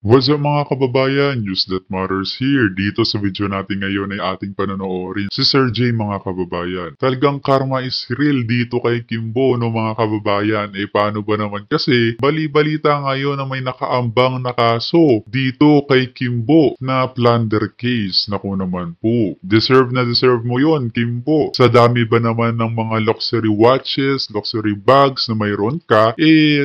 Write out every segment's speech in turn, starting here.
What's up mga kababayan? News that matters here. Dito sa video natin ngayon ay ating panonoorin si Sir J mga kababayan. Talagang karma is real dito kay Kimbo no mga kababayan. Paano ba naman kasi bali-balita ngayon na may nakaambang na kaso dito kay Kimbo na plunder case. Naku naman po. Deserve na deserve mo yon Kimbo. Sa dami ba naman ng mga luxury watches, luxury bags na mayroon ka,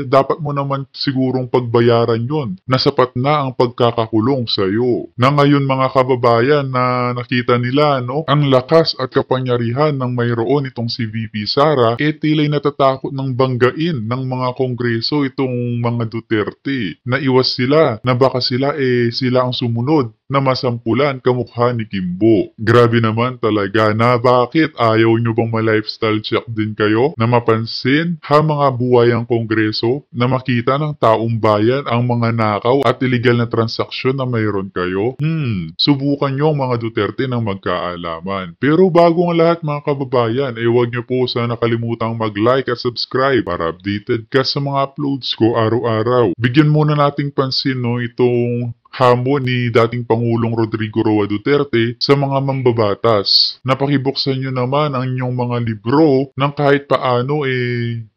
dapat mo naman sigurong pagbayaran yon. Nasapat na ang pagkakakulong sa iyo. Na ngayon mga kababayan na nakita nila ang lakas at kapangyarihan ng mayroon itong si VP Sara, tila'y natatakot ng banggain ng mga kongreso itong mga Duterte. Naiwas sila na baka sila sila ang sumunod na masampulan kamukha ni Kimbo. Grabe naman talaga na bakit ayaw nyo bang ma-lifestyle check din kayo na mapansin mga buwayang kongreso na makita ng taong bayan ang mga nakaw at illegal na transaksyon na mayroon kayo? Subukan nyo ang mga Duterte ng magkaalaman. Pero bago ang lahat mga kababayan, huwag nyo po sana kalimutang mag-like at subscribe para updated ka sa mga uploads ko araw-araw. Bigyan muna nating pansin itong hamon ni dating Pangulong Rodrigo Roa Duterte sa mga mambabatas. Napakibuksan nyo naman ang inyong mga libro nang kahit paano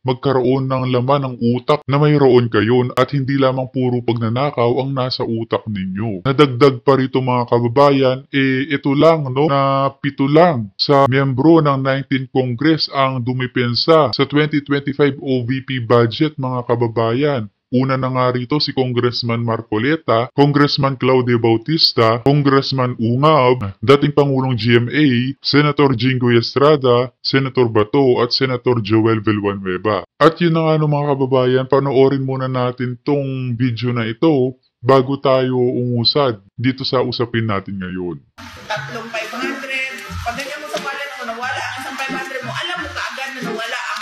magkaroon ng laman ng utak na mayroon kayo at hindi lamang puro pagnanakaw ang nasa utak ninyo. Nadagdag pa rito mga kababayan, ito lang na 7 lang sa miyembro ng 19th Congress ang dumipensa sa 2025 OVP budget mga kababayan. Una na nga rito si Congressman Marcoleta, Congressman Claudio Bautista, Congressman Ungab, dating Pangulong GMA, Senator Jinggoy Estrada, Senator Bato at Senator Joel Villanueva. At yun na nga mga kababayan, panoorin muna natin tong video na ito bago tayo umusad dito sa usapin natin ngayon. Tatlong 500, pag ganyan mo sa wallet mo, nawala ang isang 500 mo, alam mo kaagad na nawala ang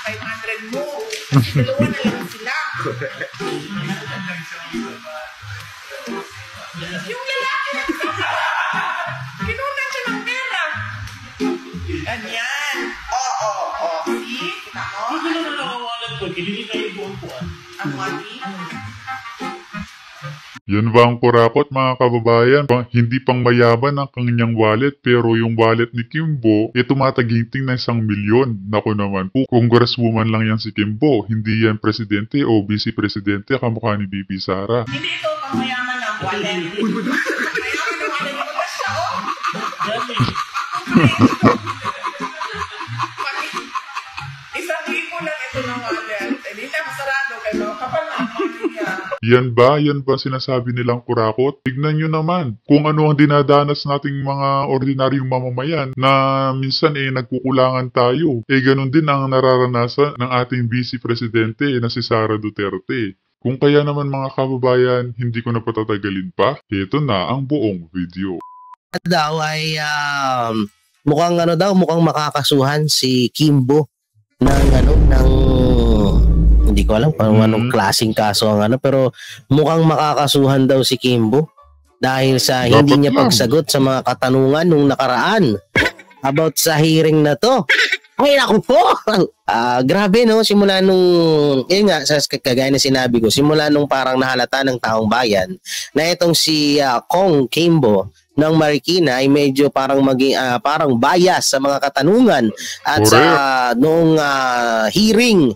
500 mo. Kasi dalawa na lang sila. Yung lalaki na kinunan siya ng pera. Ganyan. Oo. See? Kita mo? Hindi ko na nakawalan ko. Hindi kayo buong puan. Ang money? Yan ba ang kurakot mga kababayan? Hindi pang mayaman ang kanyang wallet pero yung wallet ni Kimbo tumataginting na 1 milyon. Naku naman po, congresswoman lang yan si Kimbo. Hindi yan presidente o vice-presidente kamukha ni VP Sara. Hindi ito pang mayaman ng wallet. Mayaman ng wallet. Magas siya, oh. Isang libo lang ito ng wallet. Hindi na masarado kayo. Kapal na ang money niya. Yan ba sinasabi nilang kurakot? Tignan nyo naman kung ano ang dinadanas nating mga ordinaryong mamamayan na minsan nagkukulangan tayo. Ganun din ang nararanasan ng ating Vice Presidente na si Sara Duterte. Kung kaya naman mga kababayan, hindi ko na patatagalin pa. Ito na ang buong video. Daw ay mukhang makakasuhan si Kimbo ng hindi ko alam kung anong klaseng kaso ang pero mukhang makakasuhan daw si Kimbo dahil sa hindi niya pagsagot sa mga katanungan nung nakaraan about sa hearing na to. Ay naku po! Grabe simula nung, yun nga, kagaya na sinabi ko, simula nung parang nahalata ng taong bayan na itong si Kong Kimbo ng Marikina ay medyo parang parang bias sa mga katanungan at sa noong hearing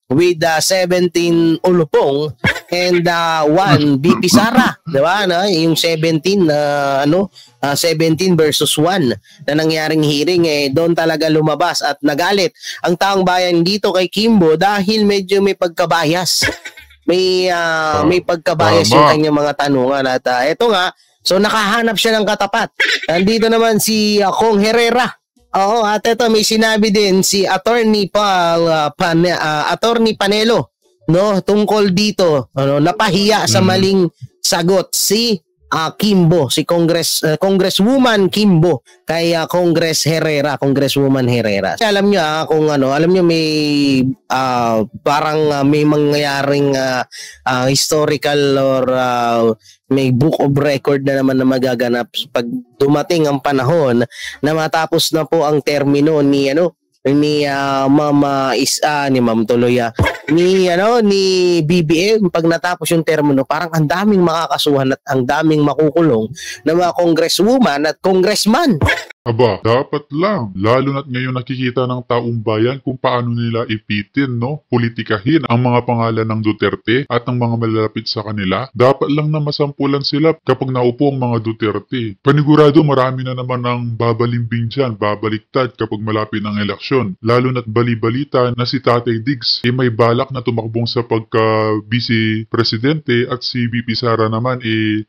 with 17 ulupong and 1 BP Sara, diba? Yung 17 17 versus 1 na nangyaring hearing doon talaga lumabas at nagalit ang taong bayan dito kay Kimbo dahil medyo may pagkabayas. May pagkabayas yung kanyang mga tanungan at eto nga, so nakahanap siya ng katapat. Nandito naman si Kong Herrera. Oo, at ito may sinabi din si Attorney Panelo tungkol dito napahiya sa maling sagot si Kimbo, si Congresswoman Kimbo kay Congresswoman Herrera. Alam niyo may parang may mangyayaring historical or may book of record na naman na magaganap pag dumating ang panahon na matapos na po ang termino ni ni Ma'am Tuloy, ni BBM pag natapos yung termino, parang ang daming makakasuhan at ang daming makukulong na mga congresswoman at congressman. Aba, dapat lang. Lalo na't ngayon nakikita ng taong bayan kung paano nila ipitin, no? Politikahin ang mga pangalan ng Duterte at ng mga malalapit sa kanila. Dapat lang na masampulan sila kapag naupo ang mga Duterte. Panigurado marami na naman ang babalimbing dyan, babaliktad kapag malapit ang eleksyon. Lalo na't bali-balita na si Tatay Diggs may balak na tumakbong sa pagka-vice presidente at si VP Sara naman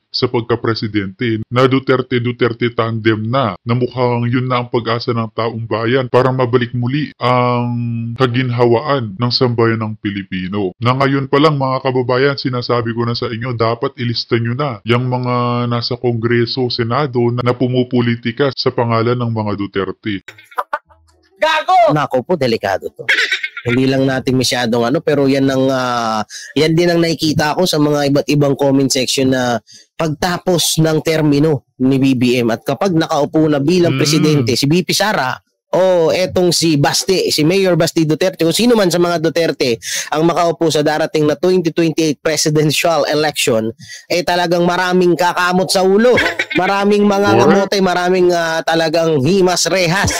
sa pagka-presidente. Na Duterte tandem na mukhang yun na ang pag-asa ng taong bayan para mabalik muli ang kaginhawaan ng sambayan ng Pilipino. Na ngayon pa lang mga kababayan, sinasabi ko na sa inyo, dapat ilista nyo na yung mga nasa Kongreso, Senado na pumupolitika sa pangalan ng mga Duterte. Gago! Nako po, delikado to. Hindi lang natin masyadong pero yan din ang nakikita ko sa mga iba't ibang comment section na pagtapos ng termino ni BBM at kapag nakaupo na bilang presidente si VP Sara o etong si Mayor Basti Duterte, kung sino man sa mga Duterte ang makaupo sa darating na 2028 presidential election, talagang maraming kakamot sa ulo, maraming mga kamote, maraming talagang himas rehas.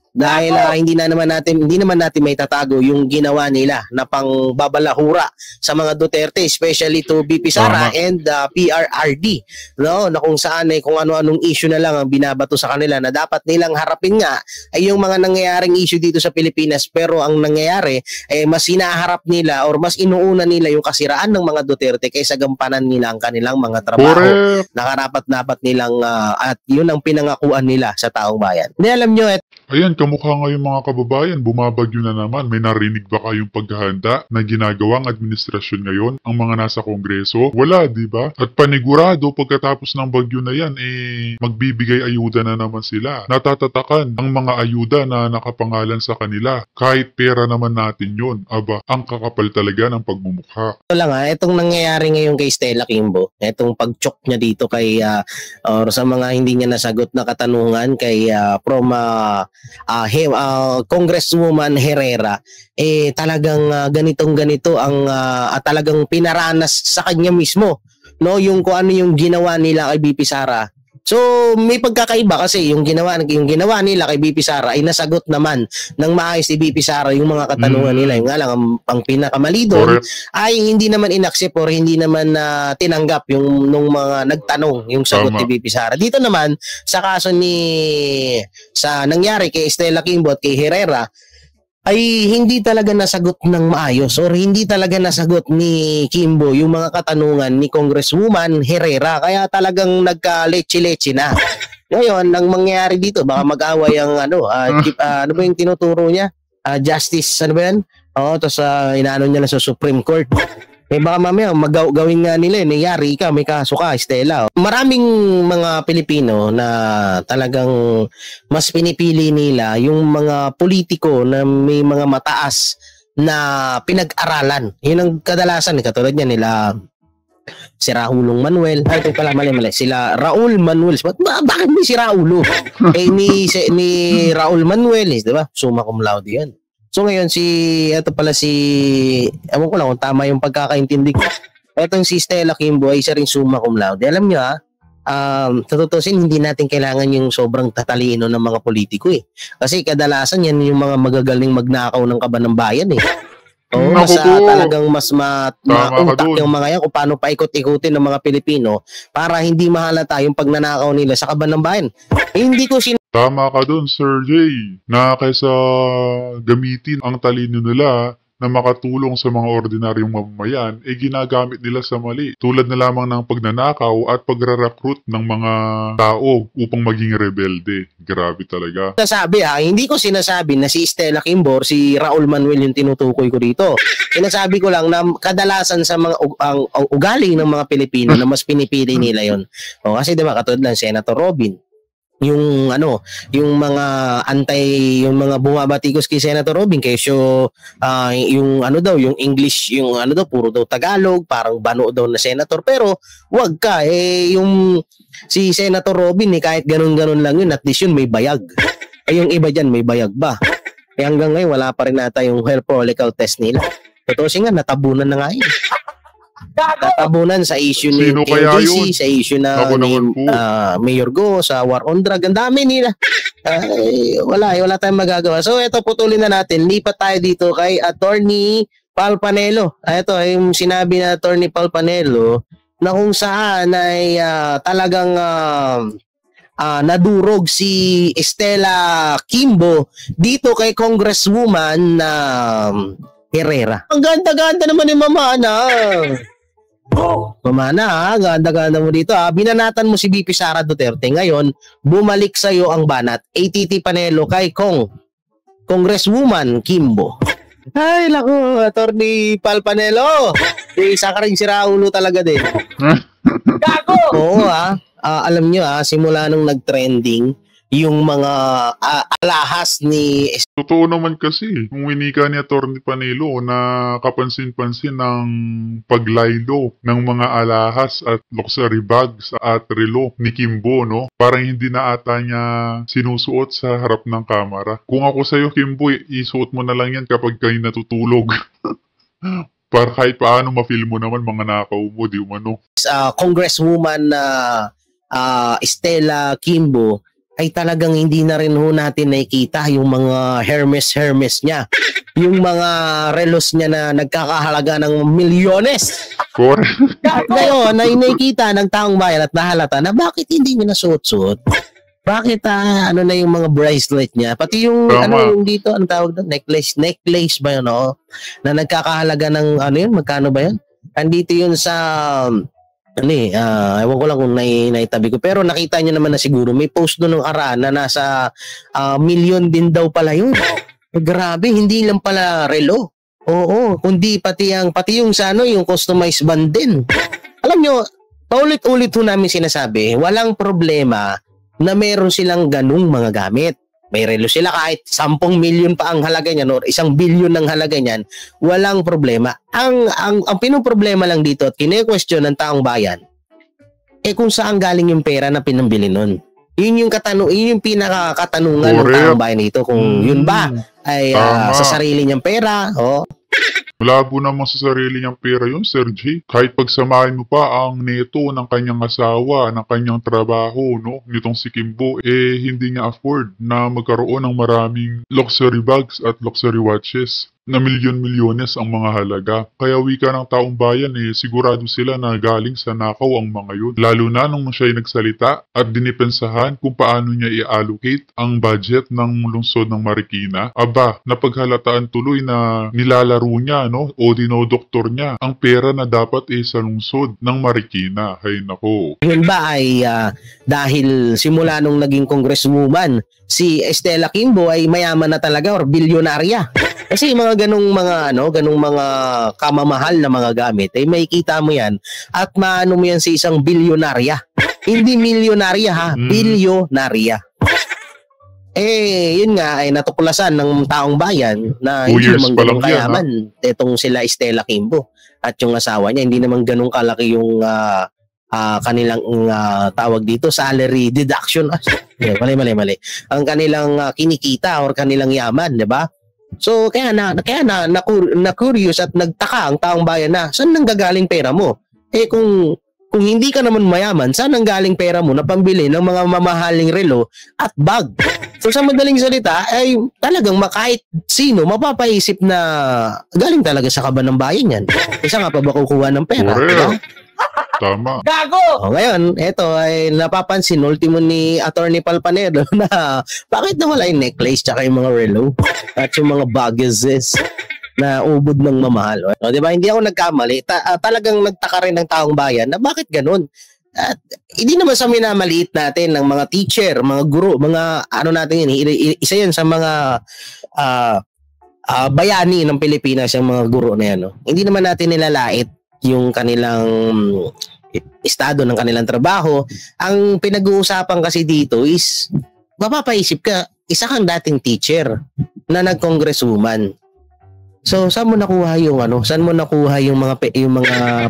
Dahil hindi naman natin may tatago yung ginawa nila na pangbabalahura sa mga Duterte, especially to BP Sara and PRRD, no, na kung saan kung ano-anong issue na lang ang binabato sa kanila na dapat nilang harapin nga ay yung mga nangyayaring issue dito sa Pilipinas, pero ang nangyayari mas hinaharap nila or mas inuuna nila yung kasiraan ng mga Duterte kaysa gampanan nila ang kanilang mga trabaho na karapat-dapat nilang at yun ang pinangakuan nila sa taong bayan. Hindi, alam nyo, Ayan, kamukha ngayon mga kababayan, bumabagyo na naman. May narinig ba kayong paghahanda na ginagawang administrasyon ngayon ang mga nasa Kongreso? Wala, di ba? At panigurado, pagkatapos ng bagyo na yan, magbibigay ayuda na naman sila. Natatatakan ang mga ayuda na nakapangalan sa kanila. Kahit pera naman natin yun. Aba, ang kakapal talaga ng pagmumukha. Ito lang itong nangyayari ngayon kay Stella Kimbo, itong pag-chok niya dito kay or sa mga hindi niya nasagot na katanungan kay Congresswoman Herrera, talagang ganito ang talagang pinaranas sa kanya mismo, no, yung kung ano yung ginawa nila kay BP Sara. So may pagkakaiba kasi yung ginawa nila kay BP Sara ay nasagot naman ng maayos ni BP Sara yung mga katanungan nila. Yung nga lang ang pinakamali doon ay hindi naman inaccept or hindi naman tinanggap yung nung mga nagtanong yung sagot ni BP Sara. Dito naman sa kaso sa nangyari kay Stella Kimbo at kay Herrera ay hindi talaga nasagot ng maayos or hindi talaga nasagot ni Kimbo yung mga katanungan ni Congresswoman Herrera, kaya talagang nagka-leche-leche na. Ngayon, ang mangyayari dito, baka mag-away ang ano ba yung tinuturo niya? Justice, ano ba yan? Tapos inaano niya na sa Supreme Court. Baka mamaya gawin nga nila, nangyari ka, may kaso ka, Stella. Maraming mga Pilipino na talagang mas pinipili nila yung mga politiko na may mga mataas na pinag-aralan. Yun ang kadalasan, katulad niya nila si Raulong Manuel. Ito pala, mali. Sila Raul Manuel. Bakit may si Raulo? Ni Raul Manuel, di ba? Summa cum laude yan. So ngayon ewan ko lang kung tama yung pagkakaintindi ko. Etong si Stella Kimbo ay isa rin summa cum laude. Alam nyo tututusin, hindi natin kailangan yung sobrang tatalino ng mga politiko Kasi kadalasan yan yung mga magagaling magnakaw ng kaban ng bayan talagang mas mautak yung mga yan kung paano paikot-ikutin ng mga Pilipino para hindi mahalata yung pagnanakaw nila sa kaban ng bayan. Hindi ko Tama ka dun, Sir Jay, na kaysa gamitin ang talino nila na makatulong sa mga ordinaryong mamamayan, ginagamit nila sa mali. Tulad na lamang ng pagnanakaw at pagra-recruit ng mga tao upang maging rebelde. Grabe talaga. Hindi ko sinasabi na si Stella Kimbo or si Raul Manuel yung tinutukoy ko dito. Sinasabi ko lang na kadalasan sa mga ang ugali ng mga Pilipino na mas pinipili nila yon. Kasi diba katulad ng Senator Robin, yung mga yung mga bumabatikos kay Senator Robin kesyo yung yung English, yung puro daw Tagalog, parang bano daw na senator, pero wag ka yung si Senator Robin kahit ganun-ganun lang yun, at least yun may bayag. Yung iba diyan may bayag ba? hanggang ngayon, wala pa rin nata yung hair follicle test nila. Totoo nga, natabunan na nga yun. Natabunan sa issue ni Sino kaya LGC, yun? sa issue na Ako ni naman po. Mayor Go, sa War on Drug. Ang dami nila. Wala tayong magagawa. So, ito, putulin na natin. Lipat tayo dito kay Attorney Palpanelo. Ito, yung sinabi na Attorney Palpanelo na kung saan ay talagang nadurog si Estela Kimbo dito kay Congresswoman Herrera. Ang ganda-ganda naman ni Mama Ana. Mama Ana, ganda-ganda mo dito. Binanatan mo si VP Sara Duterte. Ngayon, bumalik sa'yo ang banat. ATT Panelo kay Congresswoman Kimbo. Ay, lako, Attorney Palpanelo. Isa ka rin si Raulo talaga din. Gago! Oo, alam nyo, simula nung nag-trending, yung mga alahas ni... Totoo naman kasi, kung winika ni Atty. Panelo na kapansin-pansin ng paglaylo ng mga alahas at luxury bags at relo ni Kimbo, no? Parang hindi na ata niya sinusuot sa harap ng kamera. Kung ako sa'yo, Kimbo, isuot mo na lang yan kapag kayo natutulog. Para kahit paano ma-feel mo naman mga nakaw mo, di umano. Congresswoman Estela Kimbo ay talagang hindi na rin ho natin nakikita yung mga Hermes niya. Yung mga relos niya na nagkakahalaga ng milyones. Correct. Ngayon, ay nakikita ng taong bayan at nahalata na bakit hindi niya nasuot-suot? Bakit ano na yung mga bracelet niya? Pati yung Tama. yung dito, ang tawag doon? Necklace ba yun, no? Na nagkakahalaga ng yun, magkano ba yun? Andito yun sa ewan ko lang kung naitabi ko. Pero nakita niyo naman na siguro may post doon ng Araan na nasa milyon din daw pala yun. Grabe, hindi lang pala relo. Oo, kundi pati yung sa yung customized band din. Alam nyo, paulit-ulit ho namin sinasabi, walang problema na meron silang ganung mga gamit. May relo sila kahit 10 milyon pa ang halaga niyan or 1 bilyon ang halaga niyan, walang problema. Ang pinoproblema lang dito at kine-question ng taong bayan, kung saan galing yung pera na pinambili nun. Yun yung pinakakatanungan ng taong bayan dito, kung yun ba ay sa sarili niyang pera o Malabo naman sa sarili niyang pera yun, Sir J. Kahit pagsamahin mo pa ang neto ng kanyang asawa, ng kanyang trabaho, no? Nitong si Kimbo, hindi niya afford na magkaroon ng maraming luxury bags at luxury watches na milyon-milyones ang mga halaga. Kaya wika ng taong bayan, sigurado sila na galing sa nakaw ang mga yun. Lalo na nung siya ay nagsalita at dinipensahan kung paano niya i-allocate ang budget ng lungsod ng Marikina. Aba, napaghalataan tuloy na nilalaro niya, no? O dinodoktor niya ang pera na dapat sa lungsod ng Marikina. Hay nako. yun ba ay dahil simula nung naging congresswoman, si Estela Kimbo ay mayaman na talaga or bilyonarya. Kasi mga ganung mga kamamahal na mga gamit, makikita mo yan at maano mo yan sa isang bilyonarya. Hindi milyonarya ha, bilyonarya. Yun nga ay natuklasan ng taong bayan na 2 hindi years naman pa lang ganun yan, kayaman itong sila Estela Kimbo at yung asawa niya, hindi naman ganun kalaki yung kanilang tawag dito, salary deduction. Mali. Ang kanilang kinikita or kanilang yaman, di ba? So kaya na curious at nagtaka ang taong bayan na saan nanggagaling pera mo? Kung hindi ka naman mayaman, saan nanggaling pera mo na pambili ng mga mamahaling relo at bag? So sa madaling salita ay talagang kahit sino mapapaisip na galing talaga sa kaban ng bayan yan. Isa nga pa ba kukuha ng pera? Diba? Tama. Gago! Ngayon, ito ay napapansin ultimo ni Attorney Palpanelo na bakit nawala yung necklace tsaka yung mga relo at yung mga baggages na ubod ng mamahal. O, diba? Hindi ako nagkamali. Talagang nagtaka rin ng taong bayan na bakit ganun. At hindi naman sa minamaliit natin ng mga teacher, mga guro, mga natin yun. Isa yun sa mga bayani ng Pilipinas, yung mga guro na yan. No? Hindi naman natin nilalait yung kanilang estado ng kanilang trabaho. Ang pinag-uusapan kasi dito is mapapaisip ka, isa kang dating teacher na nag-congresswoman. So saan mo nakuha yung ano? Saan mo nakuha yung mga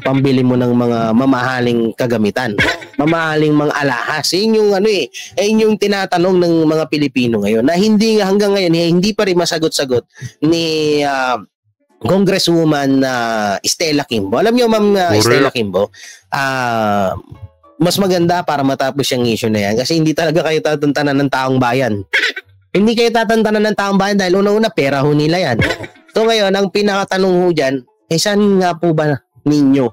pambili mo ng mga mamahaling kagamitan? Mamahaling mga alahas. Yun yung ano eh. Yun yung tinatanong ng mga Pilipino ngayon na hindi hanggang ngayon hindi pa rin masagot-sagot ni Congresswoman Stella Quimbo. Alam niyo Ma'am Stella Quimbo, mas maganda para matapos yung issue na yan kasi hindi talaga kayo tatantanan ng taong bayan. Hindi kayo tatantanan ng taong bayan dahil una-una pera ho nila yan. So ngayon, ang pinakatanong ho dyan, saan nga po ba ninyo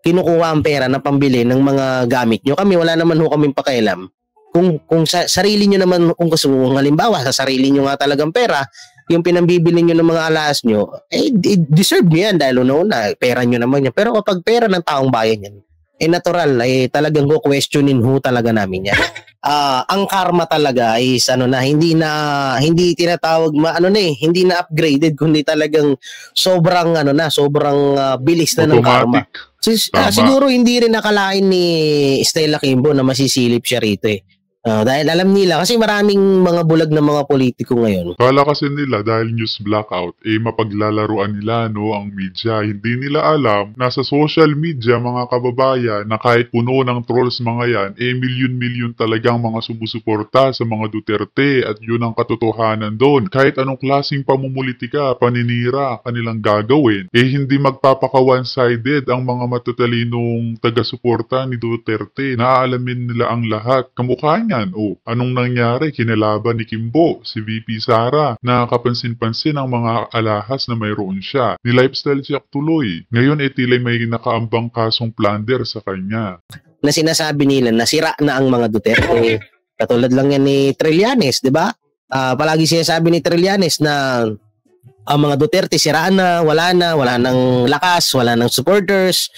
kinukuha ang pera na pambili ng mga gamit nyo? Kami, wala naman ho kaming pakialam. Kung sa sarili nyo naman, kung gusto mo, halimbawa, sa sarili nyo nga talagang pera, yung pinambibili nyo ng mga alas nyo, deserve nyo yan dahil una-una, pera nyo naman yan. Pero kapag pera ng taong bayan yan, natural, talagang questionin ho talaga namin yan. Ang karma talaga is hindi tinatawag hindi na upgraded kundi talagang sobrang bilis na ng karma. Siguro hindi rin nakalain ni Stella Quimbo na masisilip siya rito dahil alam nila kasi maraming mga bulag na mga politiko ngayon. Kala kasi nila dahil news blackout, mapaglalaruan nila ang media. Hindi nila alam na sa social media mga kababayan na kahit puno ng trolls mga yan, milyon-milyon talagang mga sumusuporta sa mga Duterte at yun ang katotohanan doon. Kahit anong klaseng pamumulitika, paninira kanilang gagawin, hindi magpapaka one-sided ang mga matatalinong taga-suporta ni Duterte. Naaalamin nila ang lahat. Kamukha niyan. Anong nangyari? Kinalaban ni Quimbo, si VP Sara, na kapansin-pansin ang mga alahas na mayroon siya. Ni lifestyle check tuloy. Ngayon tila may nakaambang kasong plunder sa kanya. Na sinasabi nila na sira na ang mga Duterte. Katulad lang yan ni Trillanes, di ba? Palagi sinasabi ni Trillanes na ang mga Duterte siraan na, wala nang lakas, wala nang supporters.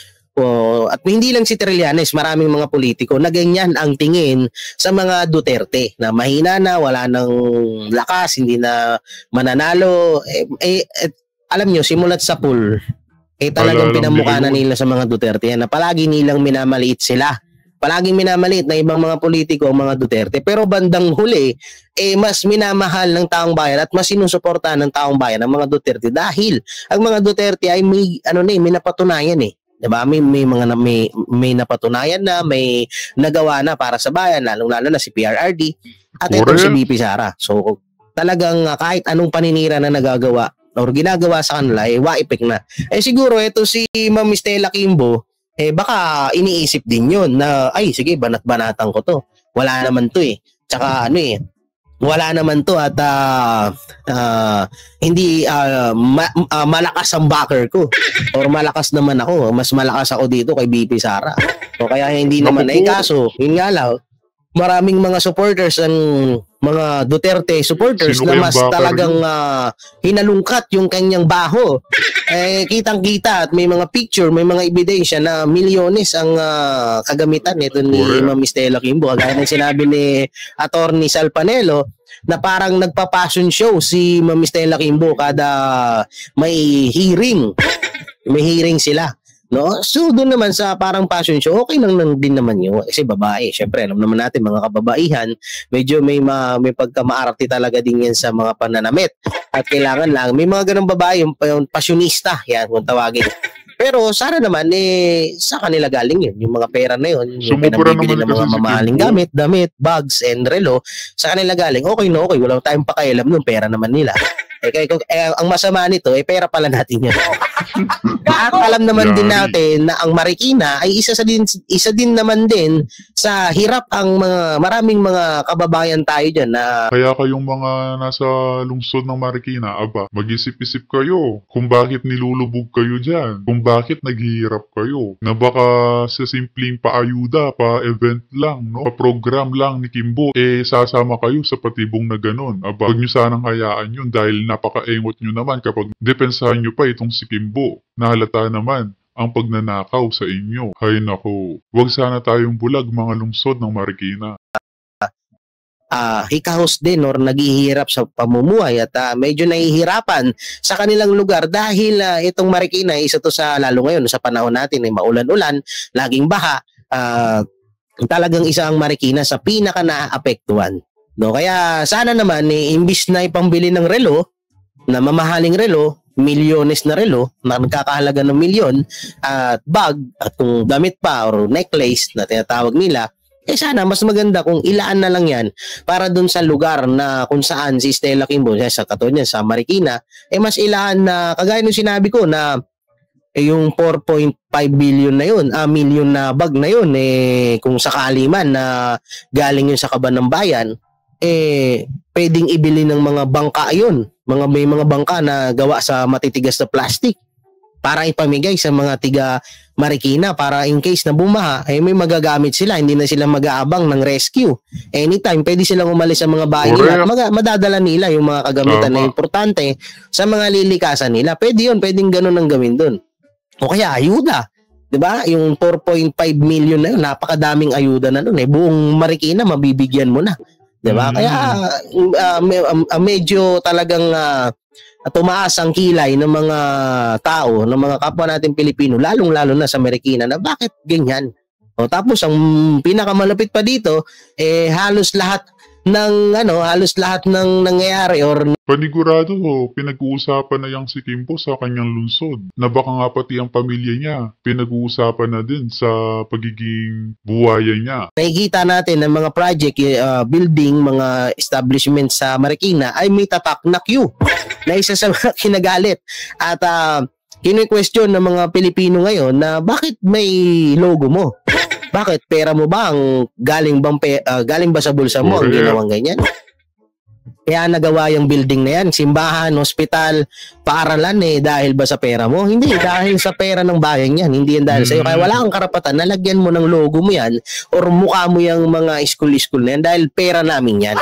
At hindi lang si Trillanes, maraming mga politiko na ganyan ang tingin sa mga Duterte na mahina na, wala nang lakas, hindi na mananalo. Alam nyo, simulat sa pool, talagang pinamukha na nila sa mga Duterte na palagi nilang minamaliit sila. Palaging minamaliit na ibang mga politiko ang mga Duterte. Pero bandang huli, mas minamahal ng taong bayan at mas sinusuportahan ng taong bayan ang mga Duterte dahil ang mga Duterte ay may napatunayan Diba? May napatunayan na, may nagawa na para sa bayan, lalong-lalo na si PRRD at ito si VP Sara. So, talagang kahit anong paninira na nagagawa or ginagawa sa kanila, waipik na. Siguro, ito si Ma'am Stella Quimbo, baka iniisip din yun na, sige, banat-banatan ko to. Wala naman to Tsaka wala naman to at hindi malakas ang backer ko or malakas naman ako, mas malakas ako dito kay VP Sara o kaya hindi naman kaso yun nga lang maraming mga supporters ang mga Duterte supporters na mas talagang hinalungkat yung kanyang baho kitang-kita at may mga picture, may mga ebidensya na milyones ang kagamitan nito ni Ma'am Stella Quimbo. Gaya ng sinabi ni Attorney Salpanelo na parang nagpa-passion show si Ma'am Stella Quimbo kada may hearing. May hearing sila. No? So doon naman sa parang passion show, okay lang din naman yun. Kasi babae, syempre alam naman natin mga kababaihan, medyo may pagkamaarte talaga din yan sa mga pananamit. At kailangan lang, may mga ganong babae, yung pasyonista, yan kung tawagin. Pero sana naman, sa kanila galing yun. Yung mga pera na yun, yung pinabibili ng mga mamahaling gamit, damit, bags, and relo, sa kanila galing, okay na okay, walang tayong pakialam nun, pera naman nila. Ang masama nito, pera pala natin yan. At alam naman din natin na ang Marikina ay isa din naman din sa hirap ang maraming mga kababayan tayo dyan na kaya kayong mga nasa lungsod ng Marikina, mag-isip-isip kayo kung bakit nilulubog kayo dyan, kung bakit naghihirap kayo, na baka sa simpleng paayuda, pa-event lang, pa-program lang ni Quimbo, sasama kayo sa patibong na ganun. Huwag nyo sanang hayaan yun dahil napaka-engot nyo naman kapag depensahan nyo pa itong si Quimbo. Nahalata naman ang pagnanakaw sa inyo. Hay nako, wag sana tayong bulag mga lungsod ng Marikina. Hikahos din or naghihirap sa pamumuhay at medyo nahihirapan sa kanilang lugar dahil itong Marikina, isa to sa lalo ngayon sa panahon natin ay maulan-ulan, laging baha, talagang isa ang Marikina sa pinaka naapektuhan. No? Kaya sana naman imbis na ipambili ng relo, na mamahaling relo, milyones na relo na nagkakahalaga ng milyon at bag at kung damit pa or necklace na tinatawag nila, sana mas maganda kung ilaan na lang yan para dun sa lugar na kung saan si Stella Kimbo, sa katulad niya, sa Marikina, mas ilaan na kagaya ng sinabi ko na yung 4.5 billion na yun, million na bag na yun, kung sakali man na galing yun sa kaban ng bayan, pwedeng ibili ng mga bangka yun. May mga bangka na gawa sa matitigas na plastic para ipamigay sa mga tiga Marikina para in case na bumaha, may magagamit sila, hindi na sila mag-aabang ng rescue. Anytime, pwede silang umalis sa mga bahay nila. Madadala nila yung mga kagamitan na importante sa mga lilikasan nila. Pwede yun, pwedeng ganun ang gawin dun. O kaya, ayuda. 'Di ba? Yung 4.5 million na yun, napakadaming ayuda na dun. Buong Marikina, mabibigyan mo na. 'Di ba? Kaya medyo talagang tumaas ang kilay ng mga tao, ng mga kapwa natin Pilipino, lalong-lalo na sa Marikina na bakit ganyan. O tapos ang pinakamalapit pa dito halos lahat ng nangyayari or Panigurado, pinag-uusapan na yang si Kimbo sa kanyang lungsod. Na baka nga pati ang pamilya niya, pinag-uusapan na din sa pagiging buhaya niya. nakikita natin ng mga project, building, mga establishment sa Marikina ay may tatak na Q na isa sa mga kinagalit. At kini-question ng mga Pilipino ngayon na bakit may logo mo? Bakit? Pera mo ba ang galing ba sa bulsa mo ang ginawang ganyan? Kaya nagawa yung building na yan, simbahan, hospital, paaralan dahil ba sa pera mo? Hindi, dahil sa pera ng bayan yan. Hindi yan dahil sa'yo. Kaya wala kang karapatan na lagyan mo ng logo mo yan or mukha mo yung mga school na yan dahil pera namin yan.